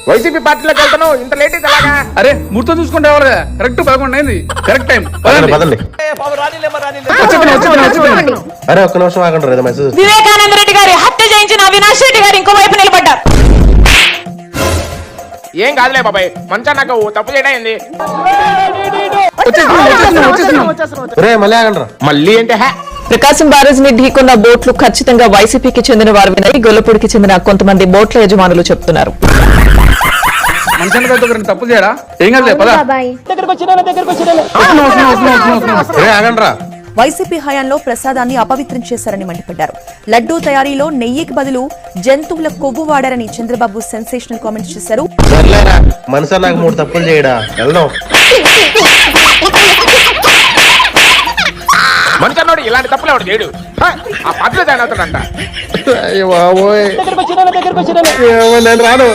YCP పార్టీలోకి వెళ్తాను, ఇంత లేట్ అయితే ఎలాగా? అరే ముహూర్తం చూసుకుంటే ఎవరు కరెక్ట్ 11 అయింది, కరెక్ట్ టైం. పదండి. అరే ఒక్క నిమిషం ఆగండి, మెసేజ్. వివేకానంద రెడ్డి గారి హత్య చేయించిన అవినాష్ రెడ్డి గారు ఇంకో వైపు నిలబడ్డారు. ఏం కాదులే బాబాయ్, మంచా నాకు తప్పు చేయడం ఏంది? మళ్ళీ ఆగండి. మళ్ళీ అంటే ప్రకాశం బ్యారేజ్ ని ఢీకొన్న బోట్లు ఖచ్చితంగా వైసీపీకి చెందిన వారిని గొల్లపూడికి చెందిన కొంతమంది బోట్ల యజమానులు చెప్తున్నారు. తప్పు చేయడా? ఏం కాదులే పద. ఆగండ్రా. వైసీపీ హయాంలో ప్రసాదాన్ని అపవిత్రం చేశారని మండిపడ్డారు. లడ్డూ తయారీలో నెయ్యికి బదులు జంతువుల కొవ్వు వాడారని చంద్రబాబు సెన్సేషనల్ కామెంట్స్ చేశారు. మనసా నాకు 3 తప్పులు చేయడా, వెళ్దాం. మంచన్నోడు ఇలాంటి తప్పులు ఎవడు చేయడు, ఆ పార్టీలో జాయిన్ అవుతాడంట. నేను రాను.